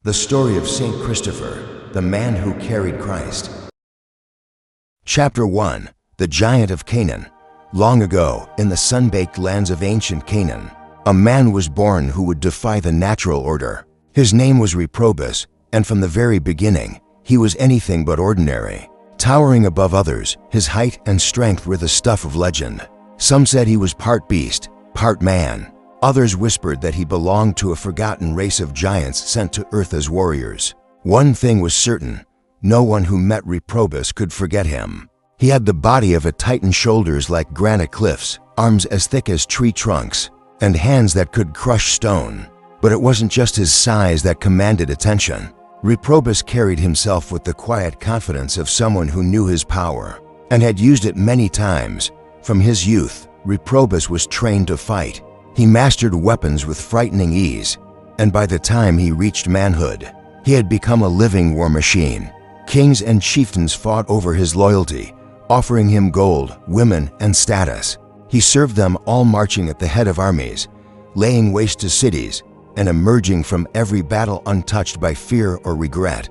The story of Saint Christopher, the man who carried Christ. Chapter 1. The Giant of Canaan. Long ago, in the sun-baked lands of ancient Canaan, a man was born who would defy the natural order. His name was Reprobus, and from the very beginning, he was anything but ordinary. Towering above others, his height and strength were the stuff of legend. Some said he was part beast, part man. Others whispered that he belonged to a forgotten race of giants sent to earth as warriors. One thing was certain: no one who met Reprobus could forget him. He had the body of a titan, shoulders like granite cliffs, arms as thick as tree trunks, and hands that could crush stone. But it wasn't just his size that commanded attention. Reprobus carried himself with the quiet confidence of someone who knew his power and had used it many times. From his youth, Reprobus was trained to fight. He mastered weapons with frightening ease, and by the time he reached manhood, he had become a living war machine. Kings and chieftains fought over his loyalty, offering him gold, women, and status. He served them all, marching at the head of armies, laying waste to cities, and emerging from every battle untouched by fear or regret.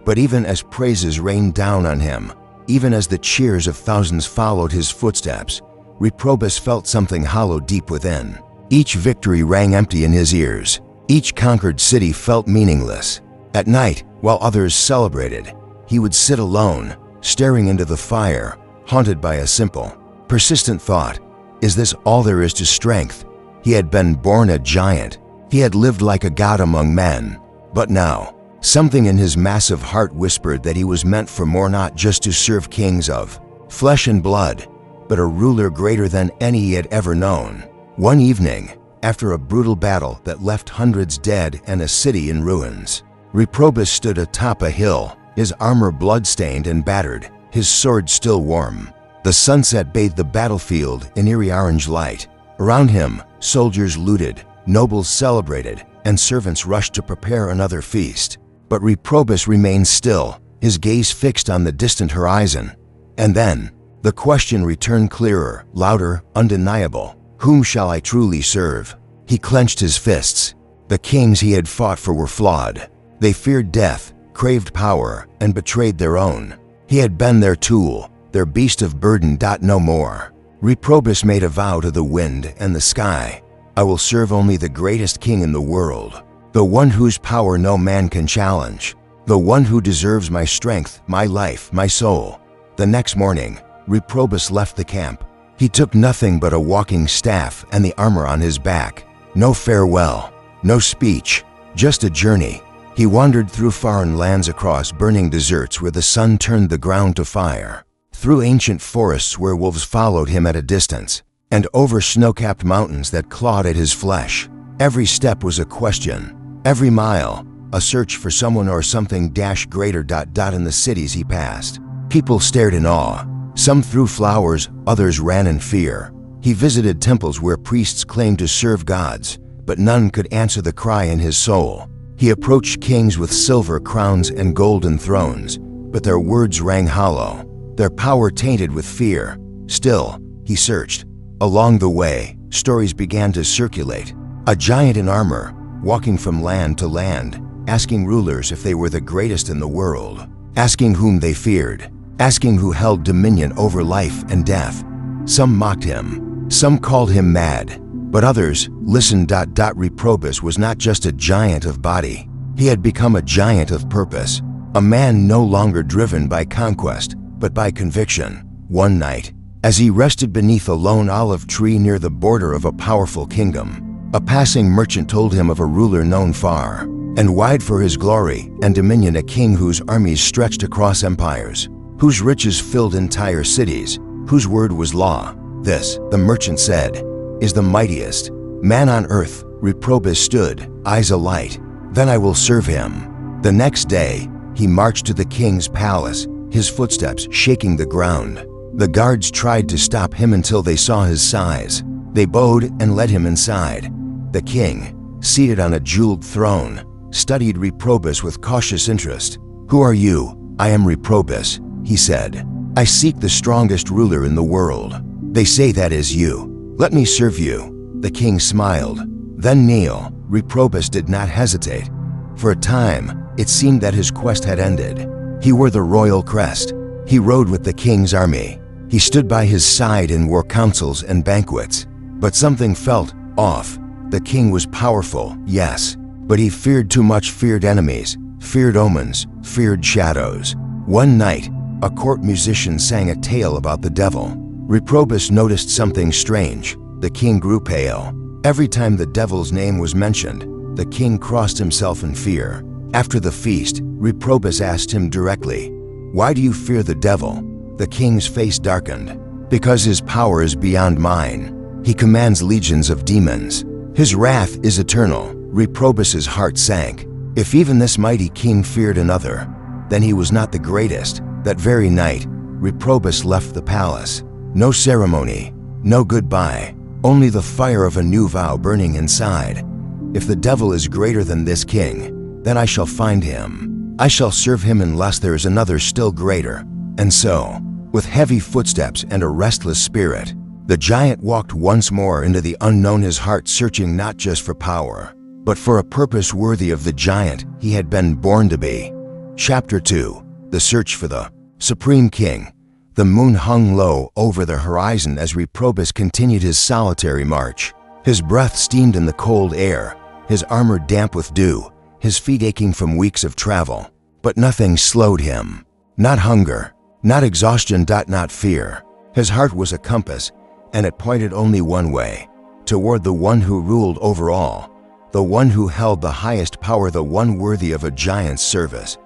But even as praises rained down on him, even as the cheers of thousands followed his footsteps, Reprobus felt something hollow deep within. Each victory rang empty in his ears. Each conquered city felt meaningless. At night, while others celebrated, he would sit alone, staring into the fire, haunted by a simple, persistent thought: is this all there is to strength? He had been born a giant. He had lived like a god among men. But now, something in his massive heart whispered that he was meant for more, not just to serve kings of flesh and blood, but a ruler greater than any he had ever known. One evening, after a brutal battle that left hundreds dead and a city in ruins, Reprobus stood atop a hill, his armor blood-stained and battered, his sword still warm. The sunset bathed the battlefield in eerie orange light. Around him, soldiers looted, nobles celebrated, and servants rushed to prepare another feast. But Reprobus remained still, his gaze fixed on the distant horizon. And then, the question returned, clearer, louder, undeniable: whom shall I truly serve? He clenched his fists. The kings he had fought for were flawed. They feared death, craved power, and betrayed their own. He had been their tool, their beast of burden. No more. Reprobus made a vow to the wind and the sky: I will serve only the greatest king in the world, the one whose power no man can challenge, the one who deserves my strength, my life, my soul. The next morning, Reprobus left the camp. He took nothing but a walking staff and the armor on his back. No farewell, no speech, just a journey. He wandered through foreign lands, across burning deserts where the sun turned the ground to fire, through ancient forests where wolves followed him at a distance, and over snow-capped mountains that clawed at his flesh. Every step was a question, every mile a search for someone or something greater. In the cities he passed, people stared in awe. Some threw flowers, others ran in fear. He visited temples where priests claimed to serve gods, but none could answer the cry in his soul. He approached kings with silver crowns and golden thrones, but their words rang hollow, their power tainted with fear. Still, he searched. Along the way, stories began to circulate. A giant in armor, walking from land to land, asking rulers if they were the greatest in the world, asking whom they feared, asking who held dominion over life and death. Some mocked him, some called him mad, but others listened. Reprobus was not just a giant of body. He had become a giant of purpose, a man no longer driven by conquest, but by conviction. One night, as he rested beneath a lone olive tree near the border of a powerful kingdom, a passing merchant told him of a ruler known far and wide for his glory and dominion, a king whose armies stretched across empires, whose riches filled entire cities, whose word was law. This, the merchant said, is the mightiest man on earth. Reprobus stood, eyes alight. Then I will serve him. The next day, he marched to the king's palace, his footsteps shaking the ground. The guards tried to stop him until they saw his size. They bowed and led him inside. The king, seated on a jeweled throne, studied Reprobus with cautious interest. Who are you? I am Reprobus, he said. I seek the strongest ruler in the world. They say that is you. Let me serve you. The king smiled. Then kneel. Reprobus did not hesitate. For a time, it seemed that his quest had ended. He wore the royal crest. He rode with the king's army. He stood by his side in war councils and banquets. But something felt off. The king was powerful, yes, but he feared too much, feared enemies, feared omens, feared shadows. One night, a court musician sang a tale about the devil. Reprobus noticed something strange. The king grew pale. Every time the devil's name was mentioned, the king crossed himself in fear. After the feast, Reprobus asked him directly, "Why do you fear the devil?" The king's face darkened. "Because his power is beyond mine. He commands legions of demons. His wrath is eternal." Reprobus's heart sank. If even this mighty king feared another, then he was not the greatest. That very night, Reprobus left the palace. No ceremony, no goodbye, only the fire of a new vow burning inside. If the devil is greater than this king, then I shall find him. I shall serve him unless there is another still greater. And so, with heavy footsteps and a restless spirit, the giant walked once more into the unknown, his heart searching not just for power, but for a purpose worthy of the giant he had been born to be. Chapter 2. The Search for the Supreme King. The moon hung low over the horizon as Reprobus continued his solitary march. His breath steamed in the cold air, his armor damp with dew, his feet aching from weeks of travel. But nothing slowed him. Not hunger, not exhaustion, not fear. His heart was a compass, and it pointed only one way, toward the one who ruled over all, the one who held the highest power, the one worthy of a giant's service.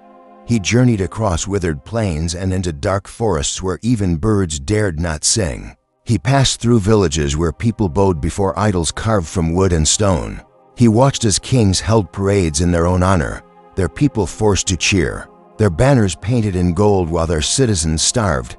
He journeyed across withered plains and into dark forests where even birds dared not sing. He passed through villages where people bowed before idols carved from wood and stone. He watched as kings held parades in their own honor, their people forced to cheer, their banners painted in gold while their citizens starved.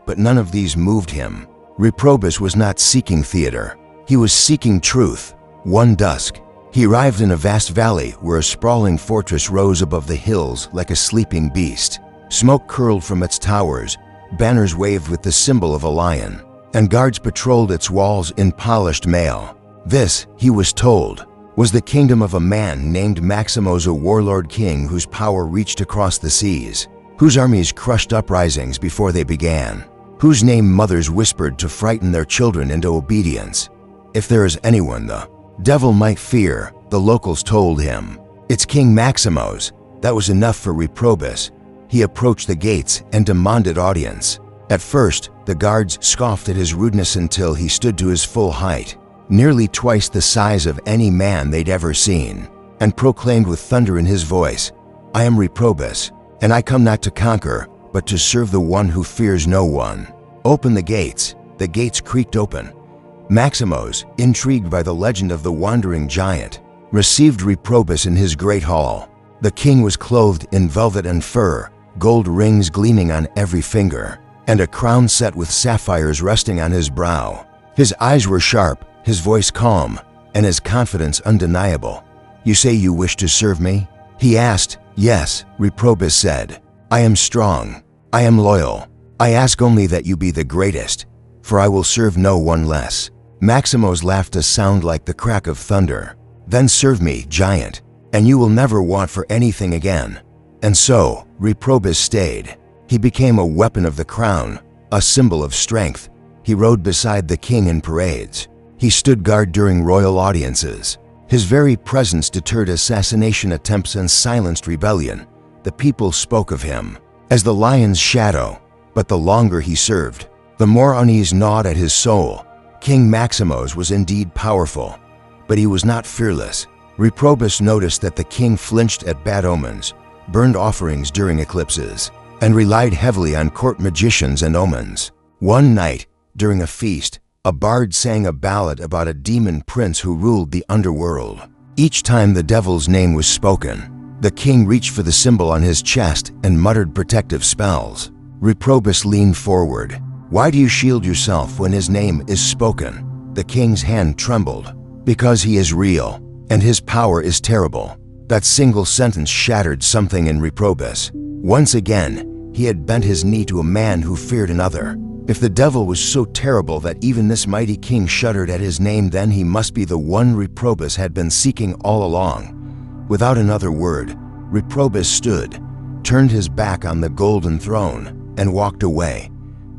But none of these moved him. Reprobus was not seeking theater. He was seeking truth. One dusk, he arrived in a vast valley where a sprawling fortress rose above the hills like a sleeping beast. Smoke curled from its towers, banners waved with the symbol of a lion, and guards patrolled its walls in polished mail. This, he was told, was the kingdom of a man named Maximos, a warlord king whose power reached across the seas, whose armies crushed uprisings before they began, whose name mothers whispered to frighten their children into obedience. If there is anyone the devil might fear, the locals told him, it's King Maximos. That was enough for Reprobus. He approached the gates and demanded audience. At first, the guards scoffed at his rudeness until he stood to his full height, nearly twice the size of any man they'd ever seen, and proclaimed with thunder in his voice, "I am Reprobus, and I come not to conquer, but to serve the one who fears no one. Open the gates." The gates creaked open. Maximos, intrigued by the legend of the wandering giant, received Reprobus in his great hall. The king was clothed in velvet and fur, gold rings gleaming on every finger, and a crown set with sapphires resting on his brow. His eyes were sharp, his voice calm, and his confidence undeniable. "You say you wish to serve me?" he asked. "Yes," Reprobus said. "I am strong. I am loyal. I ask only that you be the greatest, for I will serve no one less." Maximos laughed a sound like the crack of thunder. "Then serve me, giant, and you will never want for anything again." And so, Reprobus stayed. He became a weapon of the crown, a symbol of strength. He rode beside the king in parades. He stood guard during royal audiences. His very presence deterred assassination attempts and silenced rebellion. The people spoke of him as the lion's shadow, but the longer he served, the more unease gnawed at his soul. King Maximos was indeed powerful, but he was not fearless. Reprobus noticed that the king flinched at bad omens, burned offerings during eclipses, and relied heavily on court magicians and omens. One night, during a feast, a bard sang a ballad about a demon prince who ruled the underworld. Each time the devil's name was spoken, the king reached for the symbol on his chest and muttered protective spells. Reprobus leaned forward. "Why do you shield yourself when his name is spoken?" The king's hand trembled. "Because he is real, and his power is terrible." That single sentence shattered something in Reprobus. Once again, he had bent his knee to a man who feared another. If the devil was so terrible that even this mighty king shuddered at his name, then he must be the one Reprobus had been seeking all along. Without another word, Reprobus stood, turned his back on the golden throne, and walked away.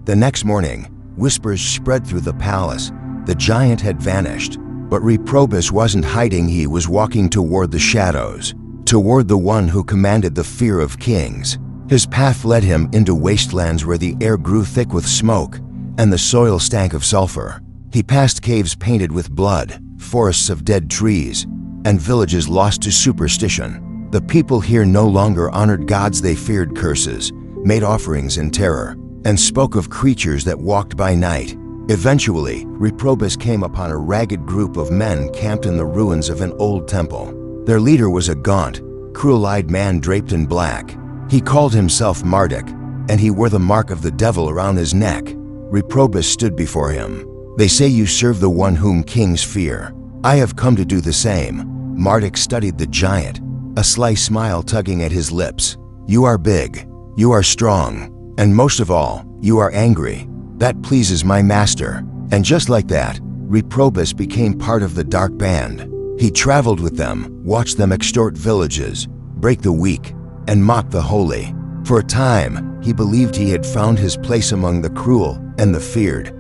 The next morning, whispers spread through the palace. The giant had vanished, but Reprobus wasn't hiding. He was walking toward the shadows, toward the one who commanded the fear of kings. His path led him into wastelands where the air grew thick with smoke and the soil stank of sulfur. He passed caves painted with blood, forests of dead trees, and villages lost to superstition. The people here no longer honored gods. They feared curses, made offerings in terror, and spoke of creatures that walked by night. Eventually, Reprobus came upon a ragged group of men camped in the ruins of an old temple. Their leader was a gaunt, cruel-eyed man draped in black. He called himself Marduk, and he wore the mark of the devil around his neck. Reprobus stood before him. "They say you serve the one whom kings fear. I have come to do the same." Marduk studied the giant, a sly smile tugging at his lips. "You are big, you are strong, and most of all, you are angry. That pleases my master." And just like that, Reprobus became part of the dark band. He traveled with them, watched them extort villages, break the weak, and mock the holy. For a time, he believed he had found his place among the cruel and the feared.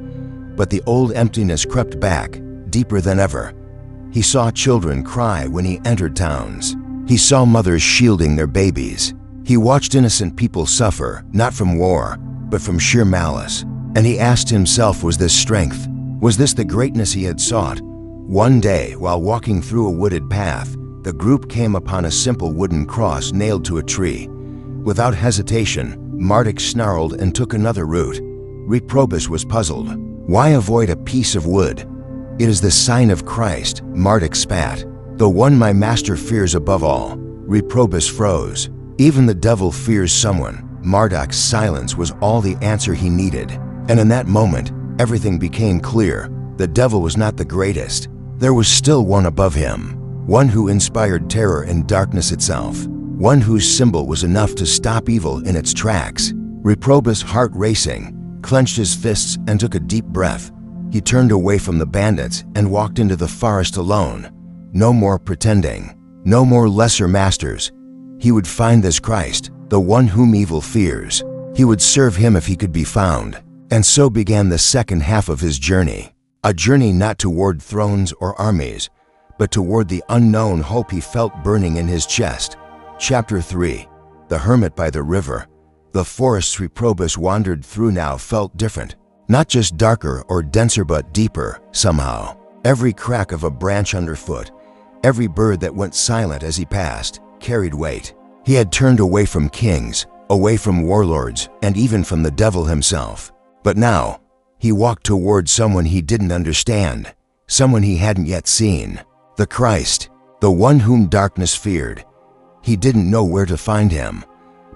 But the old emptiness crept back, deeper than ever. He saw children cry when he entered towns. He saw mothers shielding their babies. He watched innocent people suffer, not from war, but from sheer malice. And he asked himself, was this strength? Was this the greatness he had sought? One day, while walking through a wooded path, the group came upon a simple wooden cross nailed to a tree. Without hesitation, Marduk snarled and took another route. Reprobus was puzzled. Why avoid a piece of wood? "It is the sign of Christ," Marduk spat. "The one my master fears above all." Reprobus froze. Even the devil fears someone. Marduk's silence was all the answer he needed. And in that moment, everything became clear. The devil was not the greatest. There was still one above him. One who inspired terror and darkness itself. One whose symbol was enough to stop evil in its tracks. Reprobus' heart racing, clenched his fists and took a deep breath. He turned away from the bandits and walked into the forest alone. No more pretending. No more lesser masters. He would find this Christ, the one whom evil fears. He would serve him if he could be found. And so began the second half of his journey. A journey not toward thrones or armies, but toward the unknown hope he felt burning in his chest. Chapter 3. The Hermit by the River. The forests Reprobus wandered through now felt different. Not just darker or denser, but deeper, somehow. Every crack of a branch underfoot, every bird that went silent as he passed, carried weight. He had turned away from kings, away from warlords, and even from the devil himself. But now, he walked toward someone he didn't understand, someone he hadn't yet seen. The Christ, the one whom darkness feared. He didn't know where to find him,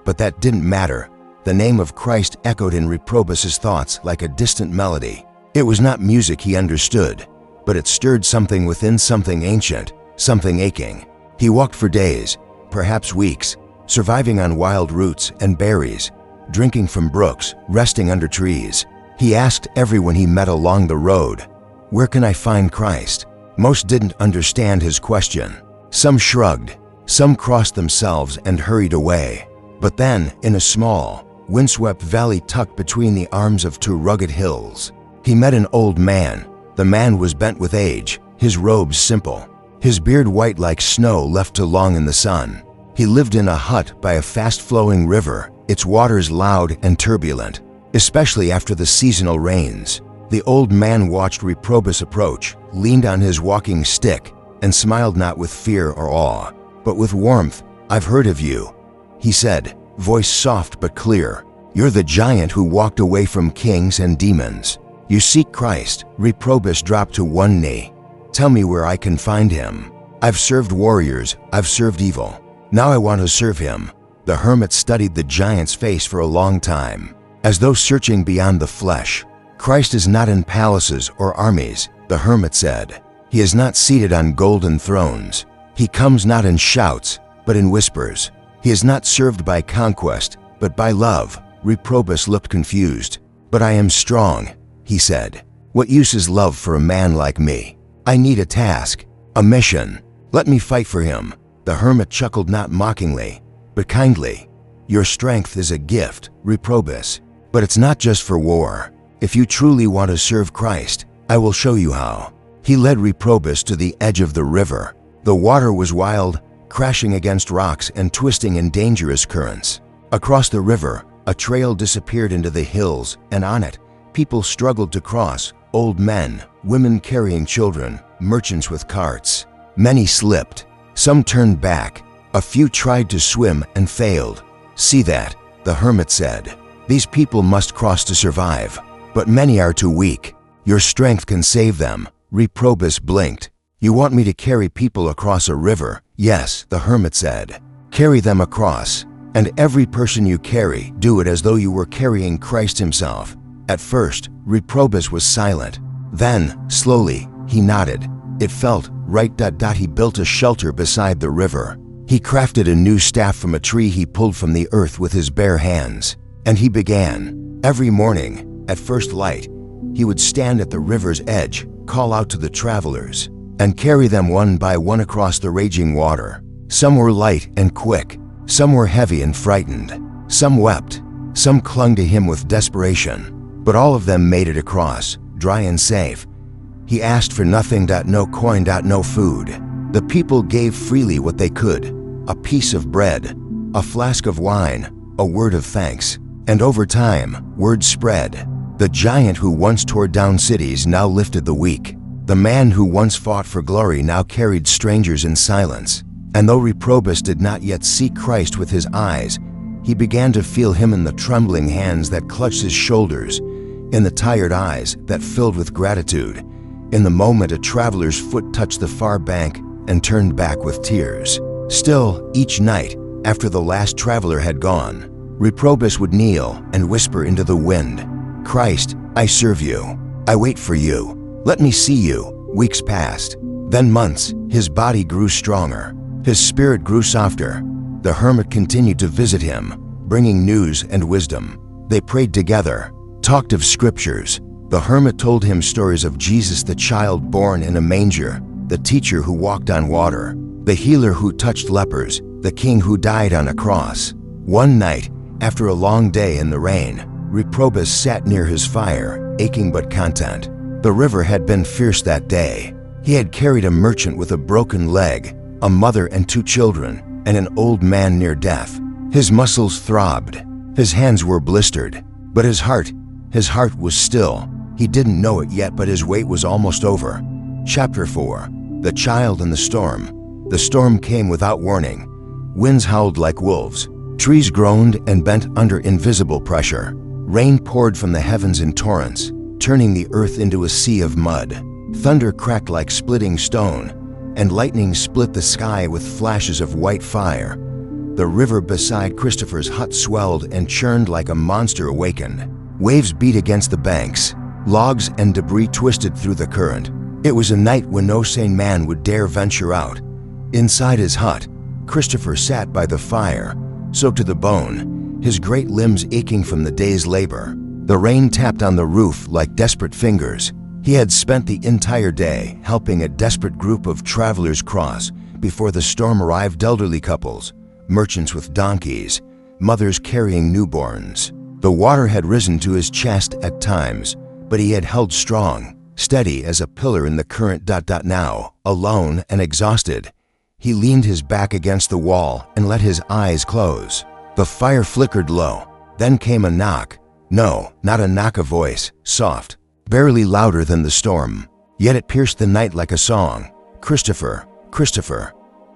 but that didn't matter. The name of Christ echoed in Reprobus's thoughts like a distant melody. It was not music he understood, but it stirred something within, something ancient, something aching. He walked for days, perhaps weeks, surviving on wild roots and berries, drinking from brooks, resting under trees. He asked everyone he met along the road, "Where can I find Christ?" Most didn't understand his question. Some shrugged, some crossed themselves and hurried away. But then, in a small, windswept valley tucked between the arms of two rugged hills, he met an old man. The man was bent with age, his robes simple, his beard white like snow left too long in the sun. He lived in a hut by a fast-flowing river, its waters loud and turbulent, especially after the seasonal rains. The old man watched Reprobus approach, leaned on his walking stick, and smiled not with fear or awe, but with warmth. "I've heard of you," he said, voice soft but clear. "You're the giant who walked away from kings and demons. You seek Christ." Reprobus dropped to one knee. "Tell me where I can find him. I've served warriors, I've served evil. Now I want to serve him." The hermit studied the giant's face for a long time, as though searching beyond the flesh. "Christ is not in palaces or armies," the hermit said. "He is not seated on golden thrones. He comes not in shouts, but in whispers. He is not served by conquest, but by love." Reprobus looked confused. "But I am strong," he said. "What use is love for a man like me? I need a task, a mission. Let me fight for him." The hermit chuckled, not mockingly, but kindly. Your strength is a gift, Reprobus. But it's not just for war. If you truly want to serve Christ, I will show you how. He led Reprobus to the edge of the river. The water was wild, crashing against rocks and twisting in dangerous currents. Across the river, a trail disappeared into the hills, and on it, people struggled to cross, old men, women carrying children, merchants with carts. Many slipped. Some turned back. A few tried to swim and failed. See that, the hermit said. These people must cross to survive, but many are too weak. Your strength can save them. Reprobus blinked. You want me to carry people across a river? Yes, the hermit said. Carry them across, and every person you carry, do it as though you were carrying Christ himself. At first, Reprobus was silent. Then, slowly, he nodded. It felt right. He built a shelter beside the river. He crafted a new staff from a tree he pulled from the earth with his bare hands. And he began. Every morning, at first light, he would stand at the river's edge, call out to the travelers, and carry them one by one across the raging water. Some were light and quick. Some were heavy and frightened. Some wept. Some clung to him with desperation. But all of them made it across, dry and safe. He asked for nothing. No coin. No food. The people gave freely what they could. A piece of bread, a flask of wine, a word of thanks. And over time, word spread. The giant who once tore down cities now lifted the weak. The man who once fought for glory now carried strangers in silence. And though Reprobus did not yet see Christ with his eyes, he began to feel him in the trembling hands that clutched his shoulders, in the tired eyes that filled with gratitude. In the moment, a traveler's foot touched the far bank and turned back with tears. Still, each night, after the last traveler had gone, Reprobus would kneel and whisper into the wind, Christ, I serve you. I wait for you. Let me see you. Weeks passed. Then months. His body grew stronger. His spirit grew softer. The hermit continued to visit him, bringing news and wisdom. They prayed together, talked of scriptures. The hermit told him stories of Jesus, the child born in a manger, the teacher who walked on water, the healer who touched lepers, the king who died on a cross. One night, after a long day in the rain, Reprobus sat near his fire, aching but content. The river had been fierce that day. He had carried a merchant with a broken leg, a mother and 2 children, and an old man near death. His muscles throbbed. His hands were blistered. But his heart was still. He didn't know it yet, but his wait was almost over. Chapter 4. The Child and the Storm. The storm came without warning. Winds howled like wolves. Trees groaned and bent under invisible pressure. Rain poured from the heavens in torrents, turning the earth into a sea of mud. Thunder cracked like splitting stone, and lightning split the sky with flashes of white fire. The river beside Christopher's hut swelled and churned like a monster awakened. Waves beat against the banks. Logs and debris twisted through the current. It was a night when no sane man would dare venture out. Inside his hut, Christopher sat by the fire, soaked to the bone, his great limbs aching from the day's labor. The rain tapped on the roof like desperate fingers. He had spent the entire day helping a desperate group of travelers cross before the storm arrived. Elderly couples, merchants with donkeys, mothers carrying newborns. The water had risen to his chest at times, but he had held strong, steady as a pillar in the current. Now, alone and exhausted, he leaned his back against the wall and let his eyes close. The fire flickered low. Then came a knock. No, not a knock, a voice, soft, barely louder than the storm. Yet it pierced the night like a song. Christopher, Christopher,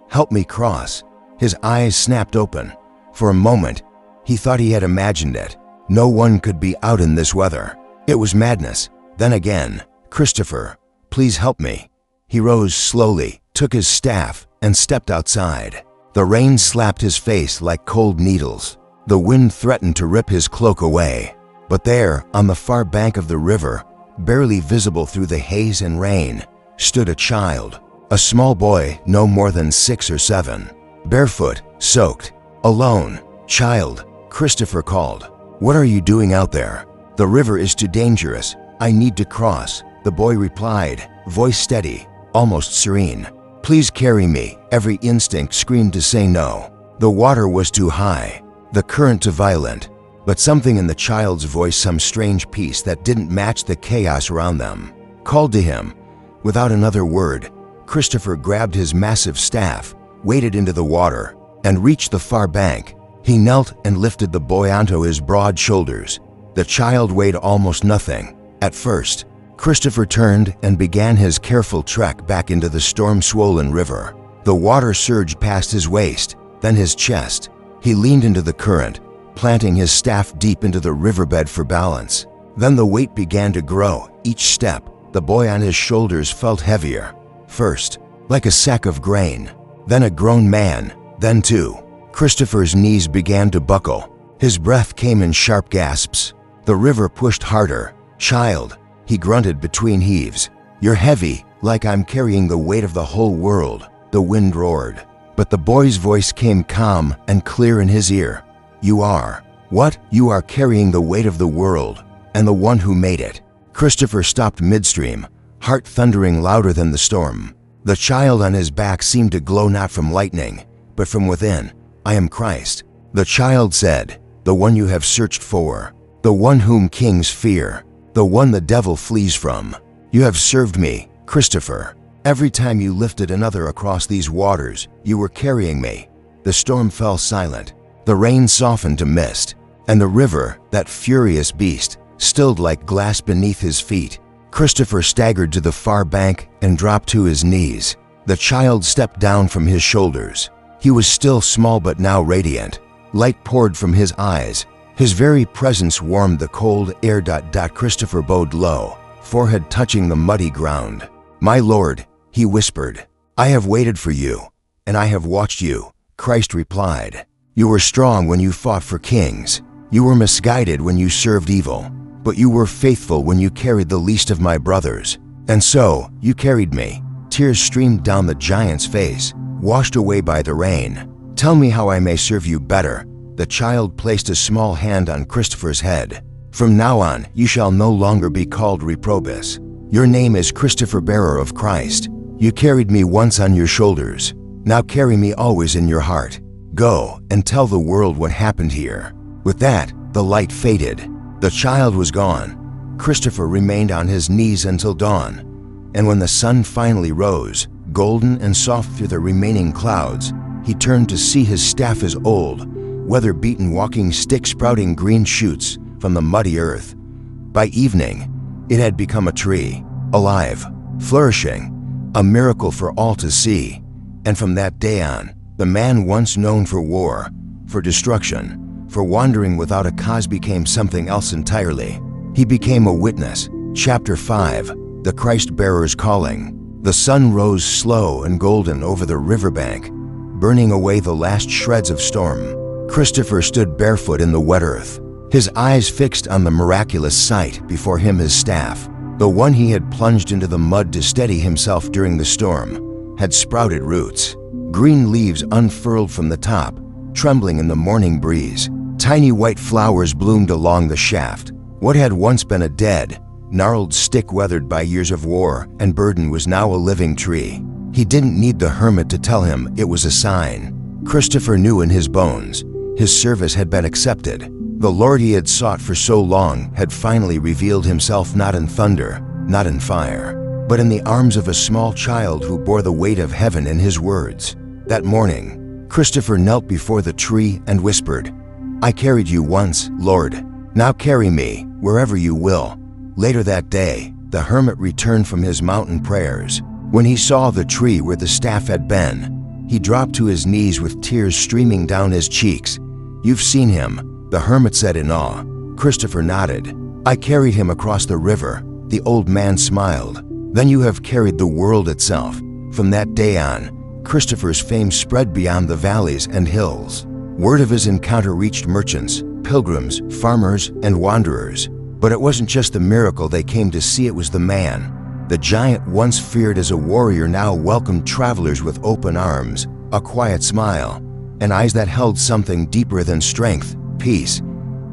help me cross. His eyes snapped open. For a moment, he thought he had imagined it. No one could be out in this weather. It was madness. Then again, Christopher, please help me. He rose slowly, took his staff, and stepped outside. The rain slapped his face like cold needles. The wind threatened to rip his cloak away. But there, on the far bank of the river, barely visible through the haze and rain, stood a child, a small boy no more than 6 or 7, barefoot, soaked, alone. Child, Christopher called. What are you doing out there? The river is too dangerous. I need to cross. The boy replied, voice steady, almost serene. Please carry me. Every instinct screamed to say no. The water was too high, the current too violent, but something in the child's voice, some strange peace that didn't match the chaos around them, called to him. Without another word, Christopher grabbed his massive staff, waded into the water, and reached the far bank. He knelt and lifted the boy onto his broad shoulders. The child weighed almost nothing. At first, Christopher turned and began his careful trek back into the storm-swollen river. The water surged past his waist, then his chest. He leaned into the current, planting his staff deep into the riverbed for balance. Then the weight began to grow. Each step, the boy on his shoulders felt heavier. First, like a sack of grain, then a grown man, then two. Christopher's knees began to buckle. His breath came in sharp gasps. The river pushed harder. "Child," he grunted between heaves. "You're heavy, like I'm carrying the weight of the whole world." The wind roared, but the boy's voice came calm and clear in his ear. "You are. What? You are carrying the weight of the world, and the one who made it." Christopher stopped midstream, heart thundering louder than the storm. The child on his back seemed to glow not from lightning, but from within. "I am Christ," the child said, "the one you have searched for, the one whom kings fear, the one the devil flees from. You have served me, Christopher. Every time you lifted another across these waters, you were carrying me." The storm fell silent. The rain softened to mist, and the river, that furious beast, stilled like glass beneath his feet. Christopher staggered to the far bank and dropped to his knees. The child stepped down from his shoulders. He was still small but now radiant. Light poured from his eyes. His very presence warmed the cold air. Christopher bowed low, forehead touching the muddy ground. "My Lord," he whispered, "I have waited for you, and I have watched you." Christ replied, "You were strong when you fought for kings. You were misguided when you served evil, but you were faithful when you carried the least of my brothers. And so, you carried me." Tears streamed down the giant's face, washed away by the rain. "Tell me how I may serve you better." The child placed a small hand on Christopher's head. "From now on, you shall no longer be called Reprobus. Your name is Christopher, bearer of Christ. You carried me once on your shoulders. Now carry me always in your heart. Go and tell the world what happened here." With that, the light faded. The child was gone. Christopher remained on his knees until dawn. And when the sun finally rose, golden and soft through the remaining clouds, he turned to see his staff as old, weather-beaten walking stick sprouting green shoots from the muddy earth. By evening, it had become a tree, alive, flourishing, a miracle for all to see. And from that day on, the man once known for war, for destruction, for wandering without a cause became something else entirely. He became a witness. Chapter 5, The Christ-Bearer's Calling. The sun rose slow and golden over the riverbank, burning away the last shreds of storm. Christopher stood barefoot in the wet earth, his eyes fixed on the miraculous sight before him, his staff. The one he had plunged into the mud to steady himself during the storm had sprouted roots. Green leaves unfurled from the top, trembling in the morning breeze. Tiny white flowers bloomed along the shaft. What had once been a dead, gnarled stick weathered by years of war and burden was now a living tree. He didn't need the hermit to tell him it was a sign. Christopher knew in his bones his service had been accepted. The Lord he had sought for so long had finally revealed himself, not in thunder, not in fire, but in the arms of a small child who bore the weight of heaven in his words. That morning, Christopher knelt before the tree and whispered, "I carried you once, Lord. Now carry me wherever you will." Later that day, the hermit returned from his mountain prayers. When he saw the tree where the staff had been, he dropped to his knees with tears streaming down his cheeks. "You've seen him," the hermit said in awe. Christopher nodded. "I carried him across the river." The old man smiled. "Then you have carried the world itself." From that day on, Christopher's fame spread beyond the valleys and hills. Word of his encounter reached merchants, pilgrims, farmers, and wanderers. But it wasn't just the miracle they came to see, it was the man. The giant once feared as a warrior now welcomed travelers with open arms, a quiet smile, and eyes that held something deeper than strength, peace.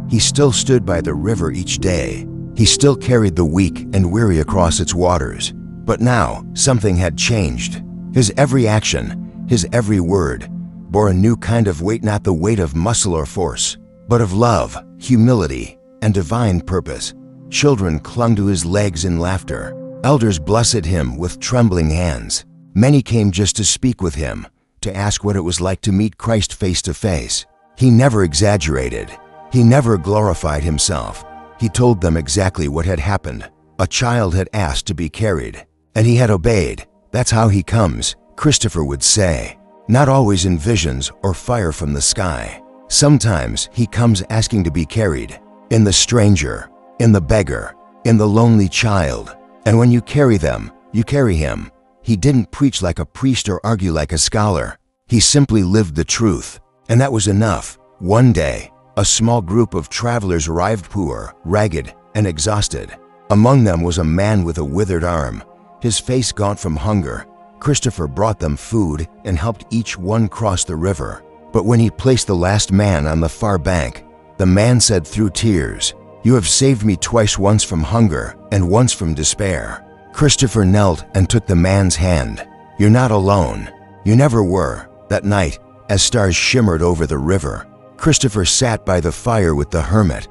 He still stood by the river each day. He still carried the weak and weary across its waters. But now, something had changed. His every action, his every word, bore a new kind of weight, not the weight of muscle or force, but of love, humility, and divine purpose. Children clung to his legs in laughter. Elders blessed him with trembling hands. Many came just to speak with him, to ask what it was like to meet Christ face to face. He never exaggerated. He never glorified himself. He told them exactly what had happened. A child had asked to be carried, and he had obeyed. That's how he comes, Christopher would say. Not always in visions or fire from the sky. Sometimes he comes asking to be carried. In the stranger, in the beggar, in the lonely child. And when you carry them, you carry him. He didn't preach like a priest or argue like a scholar. He simply lived the truth, and that was enough. One day, a small group of travelers arrived, poor, ragged, and exhausted. Among them was a man with a withered arm, his face gaunt from hunger. Christopher brought them food and helped each one cross the river. But when he placed the last man on the far bank, the man said through tears, "You have saved me twice, once from hunger and once from despair." Christopher knelt and took the man's hand. "You're not alone. You never were." That night, as stars shimmered over the river, Christopher sat by the fire with the hermit.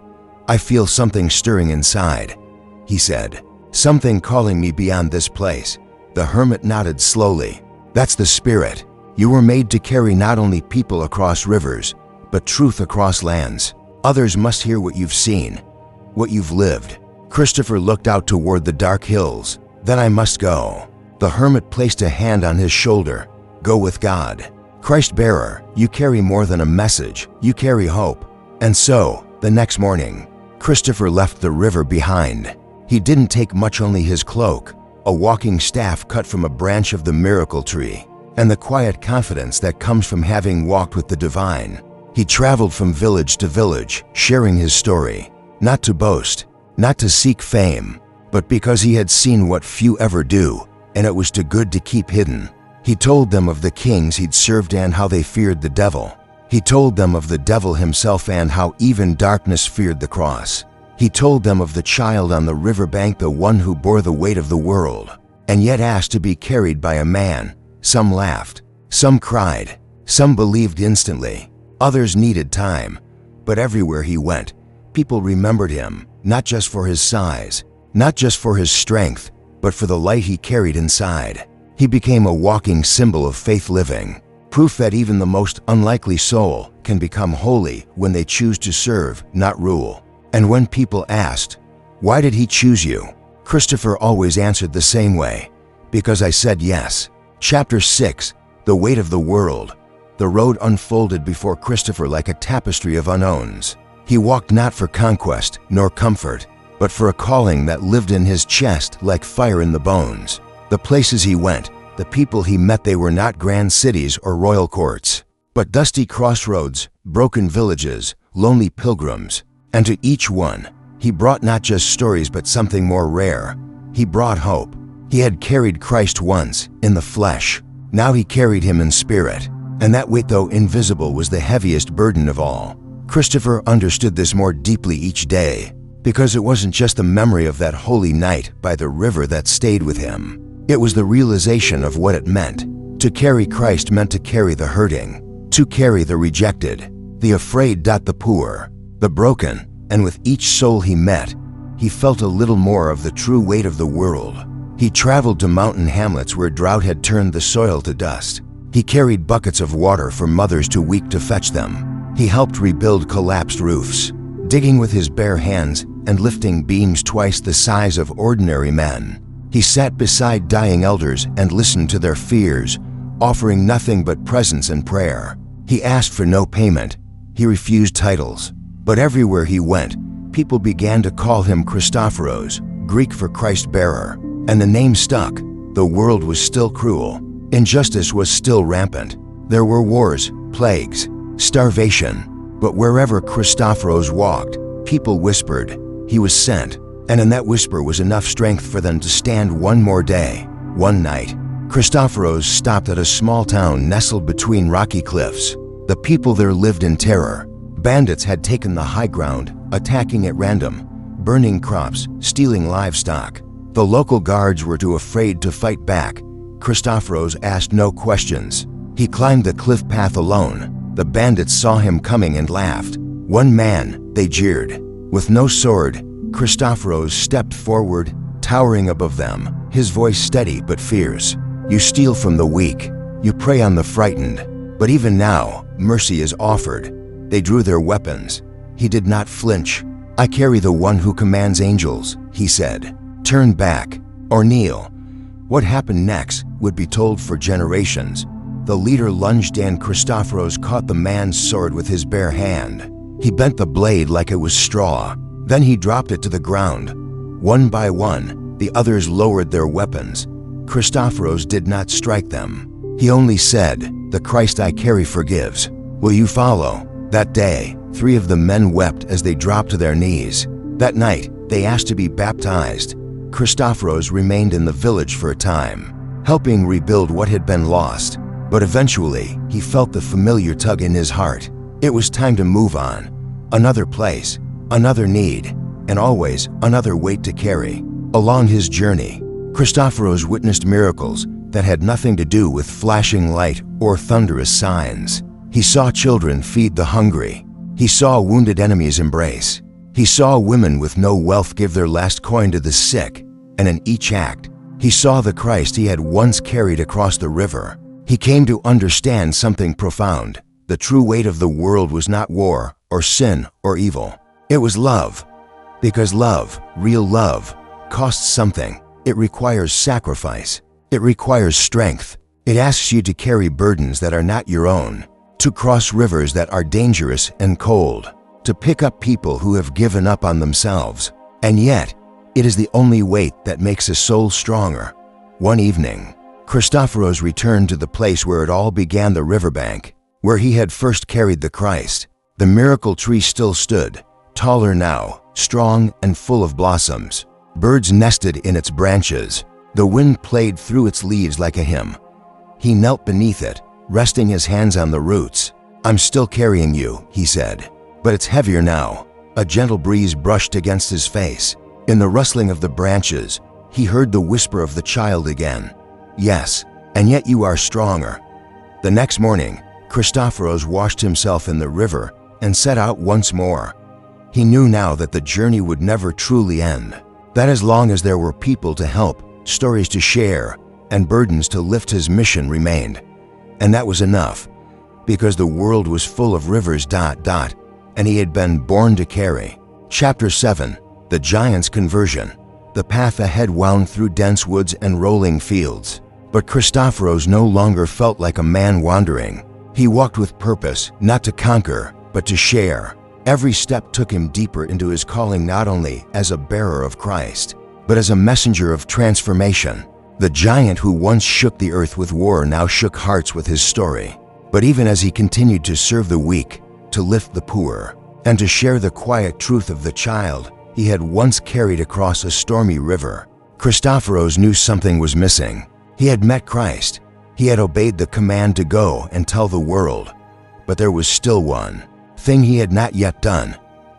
"I feel something stirring inside," he said. "Something calling me beyond this place." The hermit nodded slowly. "That's the Spirit. You were made to carry not only people across rivers, but truth across lands. Others must hear what you've seen, what you've lived." Christopher looked out toward the dark hills. "Then I must go." The hermit placed a hand on his shoulder. "Go with God. Christ-bearer, you carry more than a message, you carry hope." And so, the next morning, Christopher left the river behind. He didn't take much, only his cloak, a walking staff cut from a branch of the miracle tree, and the quiet confidence that comes from having walked with the divine. He traveled from village to village, sharing his story, not to boast, not to seek fame, but because he had seen what few ever do, and it was too good to keep hidden. He told them of the kings he'd served and how they feared the devil. He told them of the devil himself and how even darkness feared the cross. He told them of the child on the riverbank, the one who bore the weight of the world, and yet asked to be carried by a man. Some laughed, some cried, some believed instantly, others needed time. But everywhere he went, people remembered him, not just for his size, not just for his strength, but for the light he carried inside. He became a walking symbol of faith living, proof that even the most unlikely soul can become holy when they choose to serve, not rule. And when people asked, "Why did he choose you?" Christopher always answered the same way, "Because I said yes." Chapter 6, The Weight of the World. The road unfolded before Christopher like a tapestry of unknowns. He walked not for conquest nor comfort, but for a calling that lived in his chest like fire in the bones. The places he went, the people he met, they were not grand cities or royal courts, but dusty crossroads, broken villages, lonely pilgrims. And to each one, he brought not just stories but something more rare. He brought hope. He had carried Christ once, in the flesh. Now he carried him in spirit. And that weight, though invisible, was the heaviest burden of all. Christopher understood this more deeply each day, because it wasn't just the memory of that holy night by the river that stayed with him. It was the realization of what it meant. To carry Christ meant to carry the hurting, to carry the rejected, the afraid, the poor, the broken, and with each soul he met, he felt a little more of the true weight of the world. He traveled to mountain hamlets where drought had turned the soil to dust. He carried buckets of water for mothers too weak to fetch them. He helped rebuild collapsed roofs, digging with his bare hands and lifting beams twice the size of ordinary men. He sat beside dying elders and listened to their fears, offering nothing but presence and prayer. He asked for no payment. He refused titles. But everywhere he went, people began to call him Christophoros, Greek for Christ-bearer. And the name stuck. The world was still cruel. Injustice was still rampant. There were wars, plagues, starvation. But wherever Christophoros walked, people whispered, he was sent. And in that whisper was enough strength for them to stand one more day. One night, Christophoros stopped at a small town nestled between rocky cliffs. The people there lived in terror. Bandits had taken the high ground, attacking at random, burning crops, stealing livestock. The local guards were too afraid to fight back. Christophoros asked no questions. He climbed the cliff path alone. The bandits saw him coming and laughed. "One man," they jeered. With no sword, Christoforos stepped forward, towering above them, his voice steady but fierce. "You steal from the weak. You prey on the frightened. But even now, mercy is offered." They drew their weapons. He did not flinch. "I carry the one who commands angels," he said. "Turn back or kneel." What happened next would be told for generations. The leader lunged and Christoforos caught the man's sword with his bare hand. He bent the blade like it was straw. Then he dropped it to the ground. One by one, the others lowered their weapons. Christoforos did not strike them. He only said, "The Christ I carry forgives. Will you follow?" That day, 3 of the men wept as they dropped to their knees. That night, they asked to be baptized. Christoforos remained in the village for a time, helping rebuild what had been lost. But eventually, he felt the familiar tug in his heart. It was time to move on. Another place, another need, and always another weight to carry. Along his journey, Christoforos witnessed miracles that had nothing to do with flashing light or thunderous signs. He saw children feed the hungry. He saw wounded enemies embrace. He saw women with no wealth give their last coin to the sick. And in each act, he saw the Christ he had once carried across the river. He came to understand something profound. The true weight of the world was not war or sin or evil. It was love. Because love, real love, costs something. It requires sacrifice. It requires strength. It asks you to carry burdens that are not your own, to cross rivers that are dangerous and cold, to pick up people who have given up on themselves. And yet, it is the only weight that makes a soul stronger. One evening, Christoforos returned to the place where it all began, the riverbank, where he had first carried the Christ. The miracle tree still stood, taller now, strong and full of blossoms. Birds nested in its branches. The wind played through its leaves like a hymn. He knelt beneath it, resting his hands on the roots. "I'm still carrying you," he said, "but it's heavier now." A gentle breeze brushed against his face. In the rustling of the branches, he heard the whisper of the child again. "Yes, and yet you are stronger." The next morning, Christoforos washed himself in the river and set out once more. He knew now that the journey would never truly end, that as long as there were people to help, stories to share, and burdens to lift, his mission remained. And that was enough, because the world was full of rivers, and he had been born to carry. Chapter 7. The Giant's Conversion. The path ahead wound through dense woods and rolling fields. But Christoforos no longer felt like a man wandering. He walked with purpose, not to conquer, but to share. Every step took him deeper into his calling, not only as a bearer of Christ, but as a messenger of transformation. The giant who once shook the earth with war now shook hearts with his story. But even as he continued to serve the weak, to lift the poor, and to share the quiet truth of the child he had once carried across a stormy river, Christoforos knew something was missing. He had met Christ. He had obeyed the command to go and tell the world. But there was still one thing he had not yet done.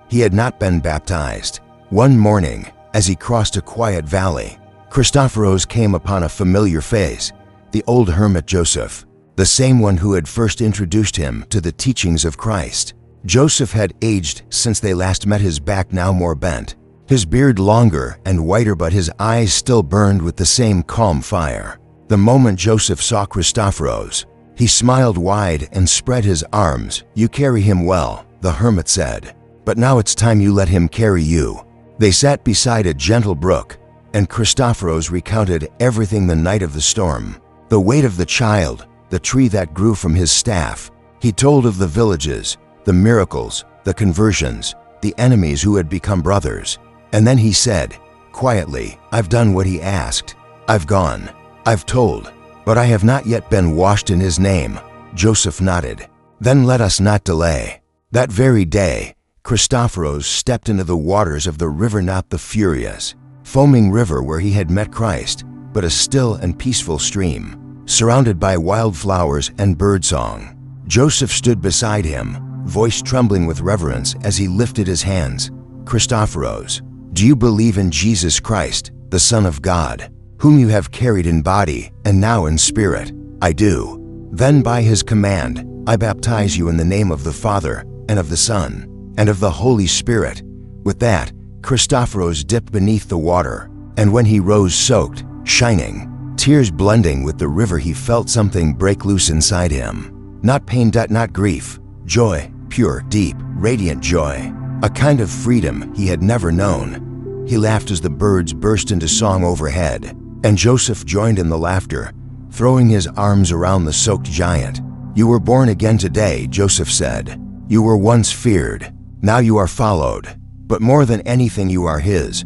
He had not been baptized. One morning, as he crossed a quiet valley, Christoforos came upon a familiar face, the old hermit Joseph, the same one who had first introduced him to the teachings of Christ. Joseph had aged since they last met, his back now more bent, his beard longer and whiter, but his eyes still burned with the same calm fire. The moment Joseph saw Christoforos, he smiled wide and spread his arms. "You carry him well," the hermit said, "but now it's time you let him carry you." They sat beside a gentle brook, and Christoforos recounted everything: the night of the storm, the weight of the child, the tree that grew from his staff. He told of the villages, the miracles, the conversions, the enemies who had become brothers. And then he said, quietly, "I've done what he asked. I've gone. I've told. But I have not yet been washed in his name." Joseph nodded. "Then let us not delay." That very day, Christoforos stepped into the waters of the river, not the furious, foaming river where he had met Christ, but a still and peaceful stream, surrounded by wildflowers and birdsong. Joseph stood beside him, voice trembling with reverence as he lifted his hands. "Christoforos, do you believe in Jesus Christ, the Son of God, whom you have carried in body and now in spirit?" "I do." Then by his command, I baptize you in the name of the Father, and of the Son, and of the Holy Spirit." With that, Christophoros dipped beneath the water, and when he rose soaked, shining, tears blending with the river, he felt something break loose inside him. Not pain, not grief, joy, pure, deep, radiant joy, a kind of freedom he had never known. He laughed as the birds burst into song overhead, and Joseph joined in the laughter, throwing his arms around the soaked giant. "You were born again today," Joseph said. "You were once feared, now you are followed, but more than anything you are his."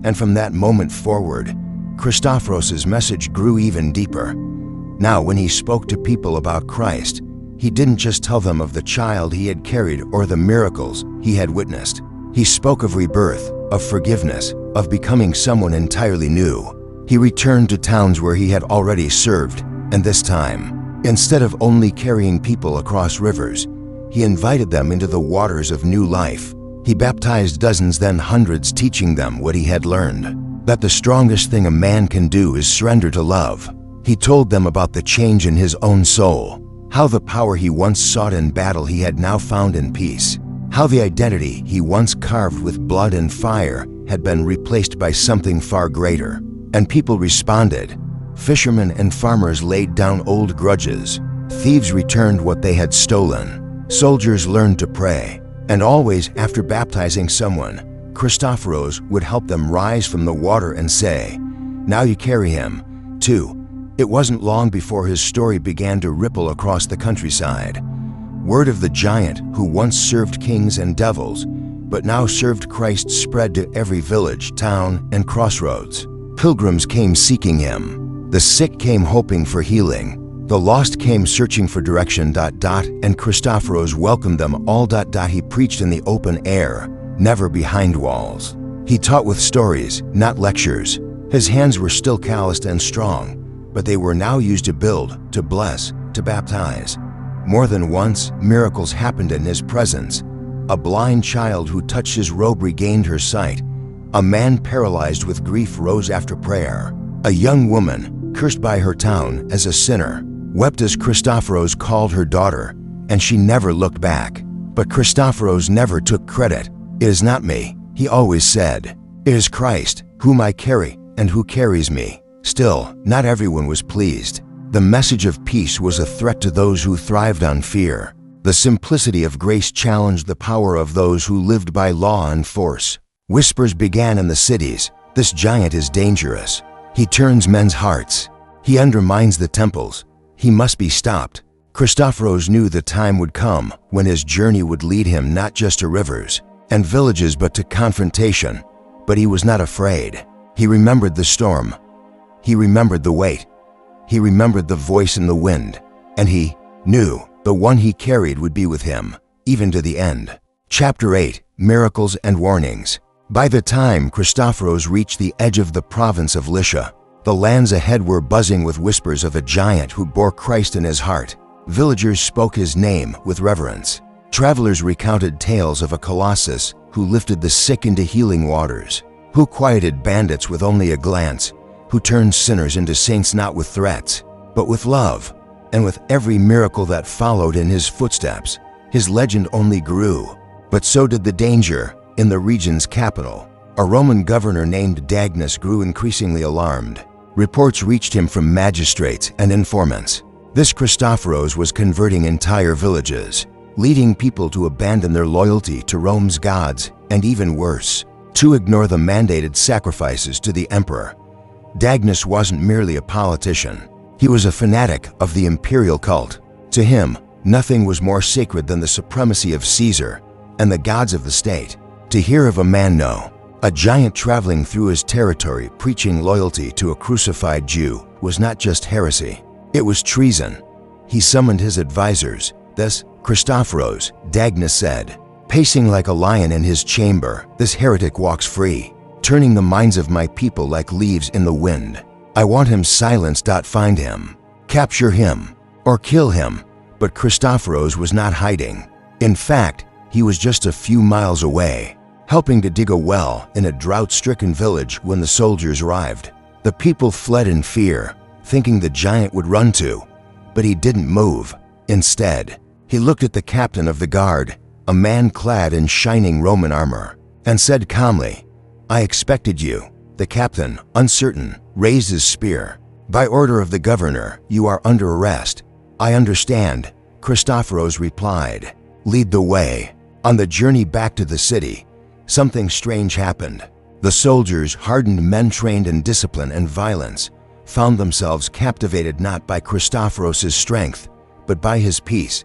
And from that moment forward, Christophoros' message grew even deeper. Now when he spoke to people about Christ, he didn't just tell them of the child he had carried or the miracles he had witnessed. He spoke of rebirth, of forgiveness, of becoming someone entirely new. He returned to towns where he had already served, and this time, instead of only carrying people across rivers, he invited them into the waters of new life. He baptized dozens, then hundreds, teaching them what he had learned, that the strongest thing a man can do is surrender to love. He told them about the change in his own soul, how the power he once sought in battle he had now found in peace, how the identity he once carved with blood and fire had been replaced by something far greater. And people responded. Fishermen and farmers laid down old grudges. Thieves returned what they had stolen. Soldiers learned to pray. And always after baptizing someone, Christophoros would help them rise from the water and say, "Now you carry him, too." It wasn't long before his story began to ripple across the countryside. Word of the giant who once served kings and devils, but now served Christ, spread to every village, town, and crossroads. Pilgrims came seeking him. The sick came hoping for healing. The lost came searching for direction. And Christophoros welcomed them all. He preached in the open air, never behind walls. He taught with stories, not lectures. His hands were still calloused and strong, but they were now used to build, to bless, to baptize. More than once, miracles happened in his presence. A blind child who touched his robe regained her sight. A man paralyzed with grief rose after prayer. A young woman, cursed by her town as a sinner, wept as Christophoros called her daughter, and she never looked back. But Christophoros never took credit. "It is not me," he always said. "It is Christ, whom I carry and who carries me." Still, not everyone was pleased. The message of peace was a threat to those who thrived on fear. The simplicity of grace challenged the power of those who lived by law and force. Whispers began in the cities, "This giant is dangerous. He turns men's hearts. He undermines the temples. He must be stopped." Christophoros knew the time would come when his journey would lead him not just to rivers and villages but to confrontation. But he was not afraid. He remembered the storm. He remembered the weight. He remembered the voice in the wind. And he knew the one he carried would be with him, even to the end. Chapter 8: Miracles and Warnings. By the time Christophoros reached the edge of the province of Lycia, the lands ahead were buzzing with whispers of a giant who bore Christ in his heart. Villagers spoke his name with reverence. Travelers recounted tales of a colossus who lifted the sick into healing waters, who quieted bandits with only a glance, who turned sinners into saints not with threats, but with love. And with every miracle that followed in his footsteps, his legend only grew. But so did the danger. In the region's capital, a Roman governor named Dagnus grew increasingly alarmed. Reports reached him from magistrates and informants. This Christophoros was converting entire villages, leading people to abandon their loyalty to Rome's gods, and even worse, to ignore the mandated sacrifices to the emperor. Dagnus wasn't merely a politician. He was a fanatic of the imperial cult. To him, nothing was more sacred than the supremacy of Caesar and the gods of the state. To hear of a man, a giant traveling through his territory preaching loyalty to a crucified Jew, was not just heresy, it was treason. He summoned his advisors. "This Christophoros," Dagnus said, "pacing like a lion in his chamber, this heretic walks free, turning the minds of my people like leaves in the wind. I want him silenced. Find him, capture him, or kill him." But Christophoros was not hiding. In fact, he was just a few miles away, helping to dig a well in a drought-stricken village when the soldiers arrived. The people fled in fear, thinking the giant would run to. but he didn't move. Instead, he looked at the captain of the guard, a man clad in shining Roman armor, and said calmly, "I expected you." The captain, uncertain, raised his spear. "By order of the governor, you are under arrest." "I understand," Christophoros replied. "Lead the way." On the journey back to the city, something strange happened. The soldiers, hardened men trained in discipline and violence, found themselves captivated not by Christophoros' strength, but by his peace.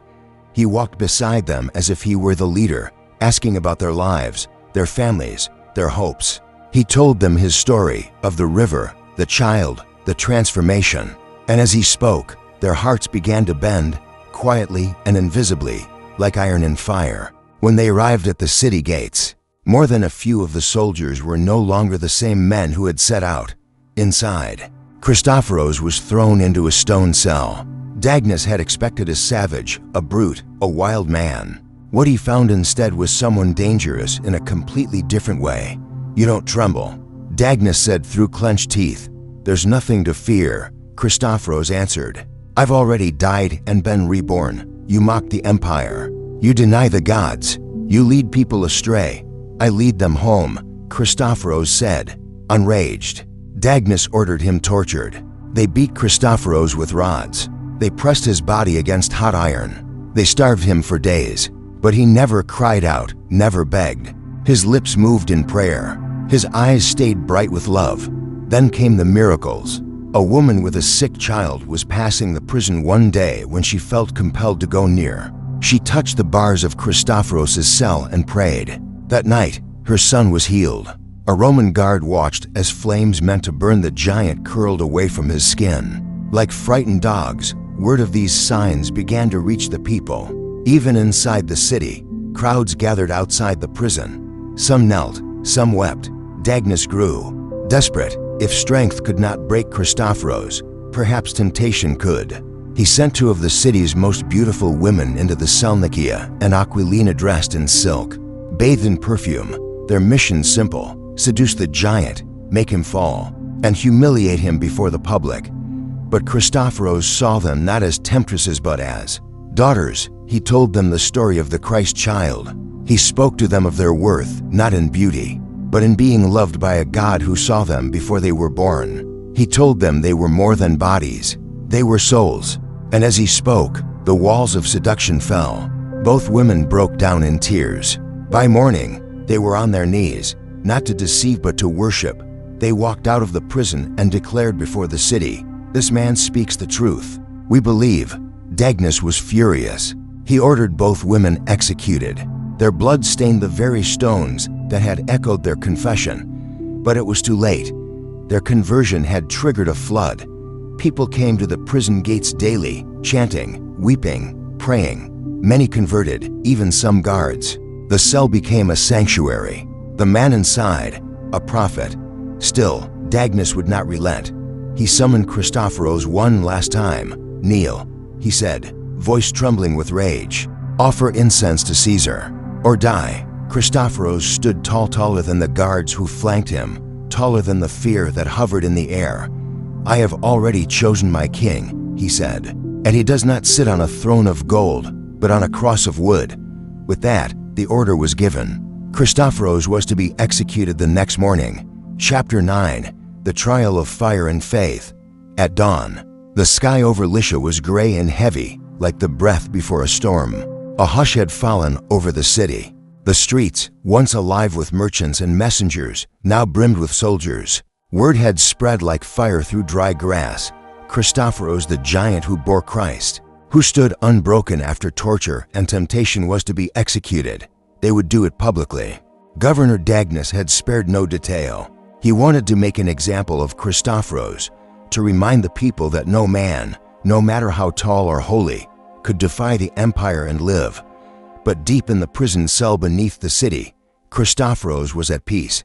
He walked beside them as if he were the leader, asking about their lives, their families, their hopes. He told them his story of the river, the child, the transformation. And as he spoke, their hearts began to bend, quietly and invisibly, like iron in fire. When they arrived at the city gates, more than a few of the soldiers were no longer the same men who had set out. Inside, Christophoros was thrown into a stone cell. Dagnus had expected a savage, a brute, a wild man. What he found instead was someone dangerous in a completely different way. "You don't tremble," Dagnus said through clenched teeth. "There's nothing to fear," Christophoros answered. "I've already died and been reborn. You mock the empire. You deny the gods. You lead people astray. I lead them home," Christophoros said, enraged. Dagnus ordered him tortured. They beat Christophoros with rods. They pressed his body against hot iron. They starved him for days, but he never cried out, never begged. His lips moved in prayer. His eyes stayed bright with love. Then came the miracles. A woman with a sick child was passing the prison one day when she felt compelled to go near. She touched the bars of Christophoros' cell and prayed. That night, her son was healed. A Roman guard watched as flames meant to burn the giant curled away from his skin. Like frightened dogs, word of these signs began to reach the people. Even inside the city, crowds gathered outside the prison. Some knelt, some wept. Dagnus grew. Desperate, if strength could not break Christophoros, perhaps temptation could. He sent two of the city's most beautiful women into the Selnikia, and Aquilina dressed in silk, bathed in perfume. Their mission simple: seduce the giant, make him fall, and humiliate him before the public. But Christophoros saw them not as temptresses but as daughters. He told them the story of the Christ child. He spoke to them of their worth, not in beauty, but in being loved by a God who saw them before they were born. He told them they were more than bodies. They were souls. And as he spoke, the walls of seduction fell. Both women broke down in tears. By morning, they were on their knees, not to deceive but to worship. They walked out of the prison and declared before the city, "This man speaks the truth. We believe." Dagnus was furious. He ordered both women executed. Their blood stained the very stones that had echoed their confession. But it was too late. Their conversion had triggered a flood. People came to the prison gates daily, chanting, weeping, praying. Many converted, even some guards. The cell became a sanctuary. The man inside, a prophet. Still, Dagnus would not relent. He summoned Christophoros one last time. "Kneel," he said, voice trembling with rage. "Offer incense to Caesar, or die." Christophoros stood tall, taller than the guards who flanked him, taller than the fear that hovered in the air. "I have already chosen my king," he said, "and he does not sit on a throne of gold, but on a cross of wood." With that, the order was given. Christophoros was to be executed the next morning. Chapter 9: The Trial of Fire and Faith. At dawn, the sky over Lycia was gray and heavy, like the breath before a storm. A hush had fallen over the city. The streets, once alive with merchants and messengers, now brimmed with soldiers. Word had spread like fire through dry grass. Christophoros, the giant who bore Christ, who stood unbroken after torture and temptation, was to be executed. They would do it publicly. Governor Dagnus had spared no detail. He wanted to make an example of Christophoros, to remind the people that no man, no matter how tall or holy, could defy the empire and live. But deep in the prison cell beneath the city, Christophoros was at peace.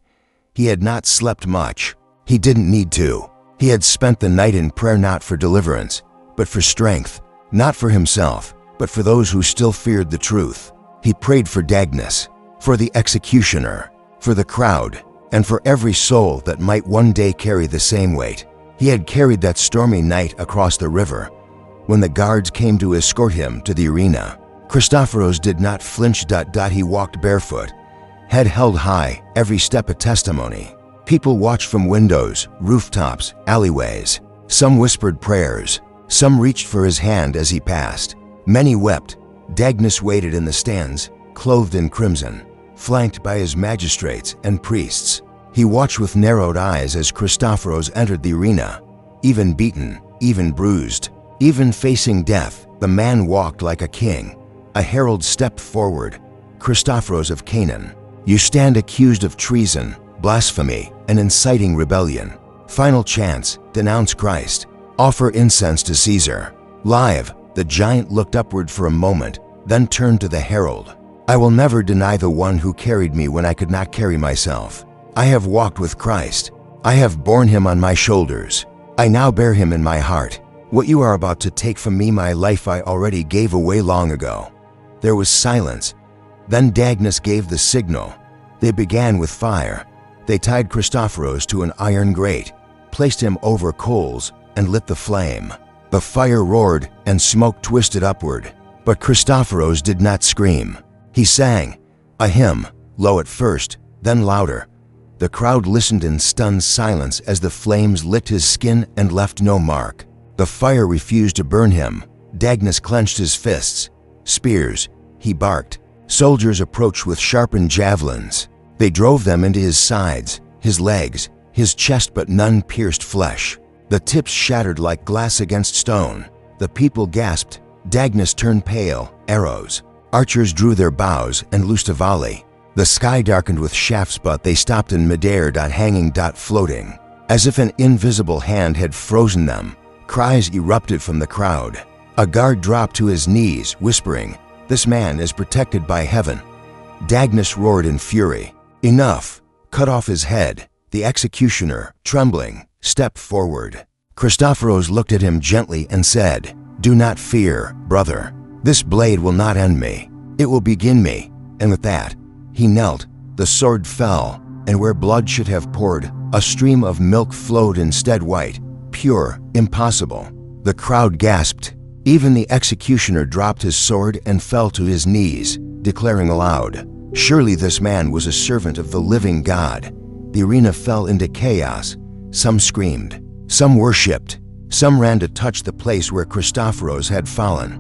He had not slept much. He didn't need to. He had spent the night in prayer, not for deliverance, but for strength. Not for himself, but for those who still feared the truth. He prayed for Dagnus, for the executioner, for the crowd, and for every soul that might one day carry the same weight he had carried that stormy night across the river. when the guards came to escort him to the arena. Christophoros did not flinch. He walked barefoot, head held high, every step a testimony. People watched from windows, rooftops, alleyways. Some whispered prayers. Some reached for his hand as he passed. Many wept. Dagnes waited in the stands, clothed in crimson, flanked by his magistrates and priests. He watched with narrowed eyes as Christophoros entered the arena. Even beaten, even bruised, even facing death, the man walked like a king. A herald stepped forward. Christophoros of Canaan, you stand accused of treason, blasphemy, and inciting rebellion. Final chance, denounce Christ. Offer incense to Caesar. Live, the giant looked upward for a moment, then turned to the herald. I will never deny the one who carried me when I could not carry myself. I have walked with Christ. I have borne him on my shoulders. I now bear him in my heart. What you are about to take from me, my life, I already gave away long ago. There was silence. Then Dagnes gave the signal. They began with fire. They tied Christophoros to an iron grate, placed him over coals, and lit the flame. The fire roared and smoke twisted upward, but Christophoros did not scream. He sang, a hymn, low at first, then louder. The crowd listened in stunned silence as the flames licked his skin and left no mark. The fire refused to burn him. Dagnes clenched his fists. Spears, he barked. Soldiers approached with sharpened javelins. They drove them into his sides, his legs, his chest, but none pierced flesh. The tips shattered like glass against stone. The people gasped. Dagnes turned pale. Arrows. Archers drew their bows and loosed a volley. The sky darkened with shafts, but they stopped in midair. Hanging, floating. As if an invisible hand had frozen them, cries erupted from the crowd. A guard dropped to his knees, whispering, "This man is protected by heaven." Dagnes roared in fury. Enough! Cut off his head. The executioner, trembling, stepped forward. Christophoros looked at him gently and said, "Do not fear, brother. This blade will not end me. It will begin me." And with that, he knelt. The sword fell, and where blood should have poured, a stream of milk flowed instead, white, pure, impossible. The crowd gasped. Even the executioner dropped his sword and fell to his knees, declaring aloud, "Surely this man was a servant of the living God." The arena fell into chaos. Some screamed, some worshipped, some ran to touch the place where Christophoros had fallen.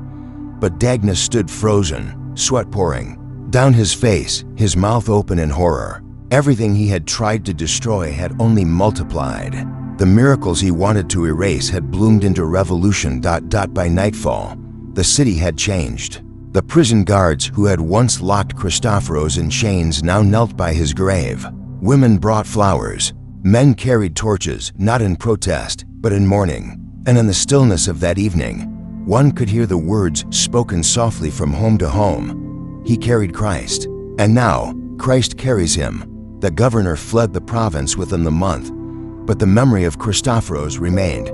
But Dagnes stood frozen, sweat pouring down his face, his mouth open in horror. Everything he had tried to destroy had only multiplied. The miracles he wanted to erase had bloomed into revolution. By nightfall, the city had changed. The prison guards who had once locked Christophoros in chains now knelt by his grave. Women brought flowers. Men carried torches, not in protest, but in mourning. And in the stillness of that evening, one could hear the words spoken softly from home to home. He carried Christ, and now Christ carries him. The governor fled the province within the month, but the memory of Christophoros remained.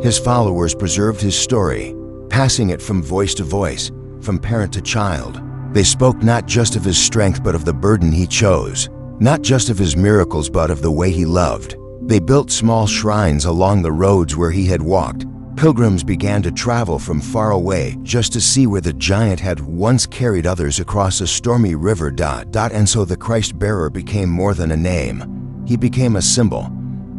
His followers preserved his story, passing it from voice to voice, from parent to child. They spoke not just of his strength, but of the burden he chose. Not just of his miracles, but of the way he loved. They built small shrines along the roads where he had walked. Pilgrims began to travel from far away just to see where the giant had once carried others across a stormy river. And so the Christ-bearer became more than a name. He became a symbol,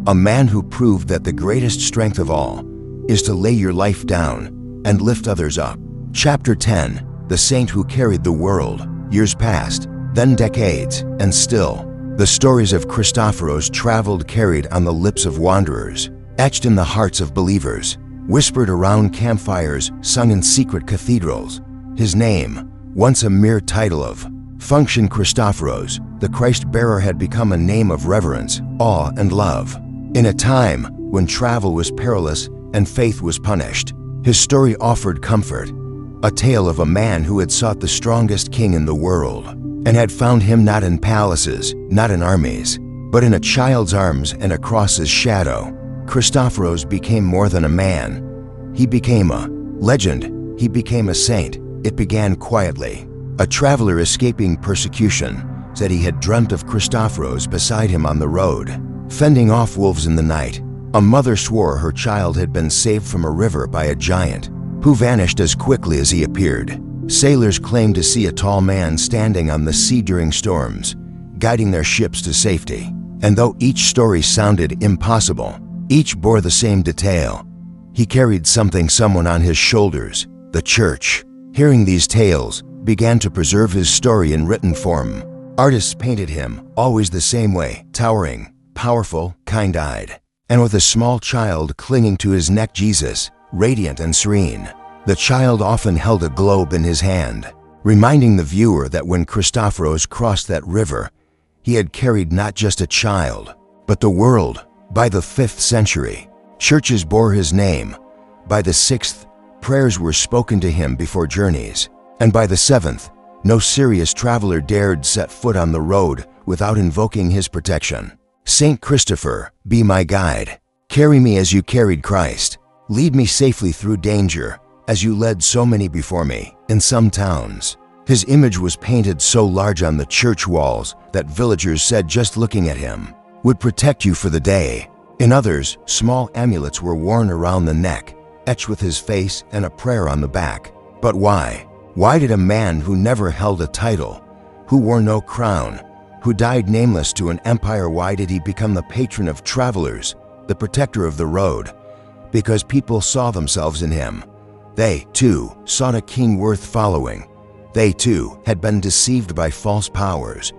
a man who proved that the greatest strength of all is to lay your life down and lift others up. Chapter 10. The Saint Who Carried the World. Years passed, then decades, and still, the stories of Christophoros traveled, carried on the lips of wanderers, etched in the hearts of believers, whispered around campfires, sung in secret cathedrals. His name, once a mere title of function, Christophoros, the Christ-bearer, had become a name of reverence, awe, and love. In a time when travel was perilous and faith was punished, his story offered comfort, a tale of a man who had sought the strongest king in the world and had found him not in palaces, not in armies, but in a child's arms and across his shadow. Christophoros became more than a man. He became a legend. He became a saint. It began quietly. A traveler escaping persecution said he had dreamt of Christophoros beside him on the road, fending off wolves in the night. A mother swore her child had been saved from a river by a giant. who vanished as quickly as he appeared. Sailors claimed to see a tall man standing on the sea during storms, guiding their ships to safety. And though each story sounded impossible, each bore the same detail. He carried someone on his shoulders, the church. Hearing these tales began to preserve his story in written form. Artists painted him always the same way, towering, powerful, kind-eyed, and with a small child clinging to his neck, Jesus, radiant and serene. The child often held a globe in his hand, reminding the viewer that when Christophorus crossed that river, he had carried not just a child, but the world. By the 5th century, churches bore his name. By the 6th, prayers were spoken to him before journeys. And by the 7th, no serious traveler dared set foot on the road without invoking his protection. Saint Christopher, be my guide. Carry me as you carried Christ. Lead me safely through danger, as you led so many before me in some towns. His image was painted so large on the church walls that villagers said just looking at him would protect you for the day. In others, small amulets were worn around the neck, etched with his face and a prayer on the back. But why? Why did a man who never held a title, who wore no crown, who died nameless to an empire, why did he become the patron of travelers, the protector of the road? Because people saw themselves in him. They, too, sought a king worth following. They, too, had been deceived by false powers.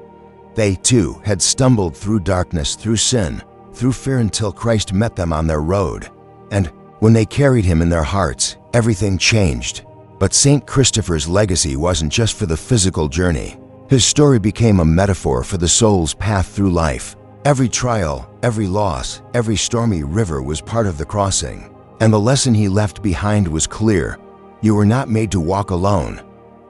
They, too, had stumbled through darkness, through sin, through fear until Christ met them on their road. And when they carried him in their hearts, everything changed. But St. Christopher's legacy wasn't just for the physical journey. His story became a metaphor for the soul's path through life. Every trial, every loss, every stormy river was part of the crossing. And the lesson he left behind was clear. You were not made to walk alone.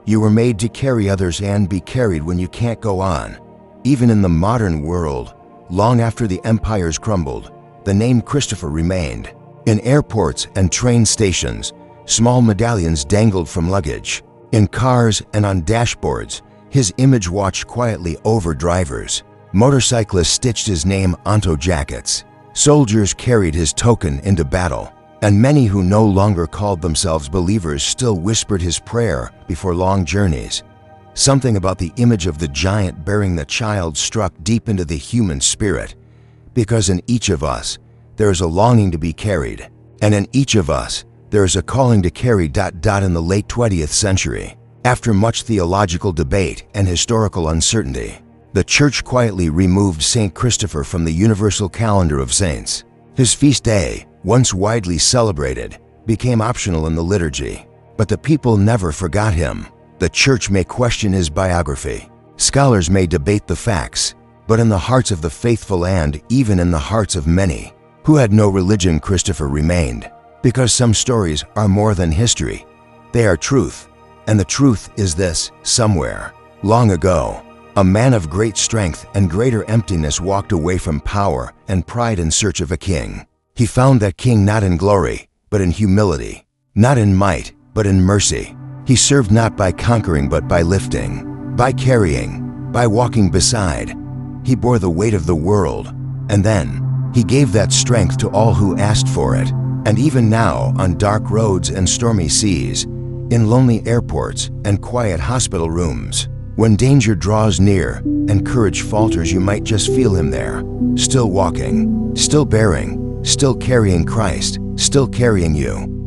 You were made to carry others and be carried when you can't go on. Even in the modern world, long after the empires crumbled, the name Christopher remained. In airports and train stations, small medallions dangled from luggage. In cars and on dashboards, his image watched quietly over drivers. Motorcyclists stitched his name onto jackets. Soldiers carried his token into battle. And many who no longer called themselves believers still whispered his prayer before long journeys. Something about the image of the giant bearing the child struck deep into the human spirit. Because in each of us, there is a longing to be carried. And in each of us, there is a calling to carry. In the late 20th century, after much theological debate and historical uncertainty, the Church quietly removed St. Christopher from the universal calendar of saints. His feast day, once widely celebrated, became optional in the liturgy. But the people never forgot him. The Church may question his biography. Scholars may debate the facts. But in the hearts of the faithful and even in the hearts of many who had no religion, Christopher remained. Because some stories are more than history. They are truth. And the truth is this: somewhere, long ago, a man of great strength and greater emptiness walked away from power and pride in search of a king. He found that king not in glory, but in humility, not in might, but in mercy. He served not by conquering, but by lifting, by carrying, by walking beside. He bore the weight of the world, and then he gave that strength to all who asked for it. And even now, on dark roads and stormy seas, in lonely airports and quiet hospital rooms, when danger draws near and courage falters, you might just feel him there, still walking, still bearing, still carrying Christ, still carrying you.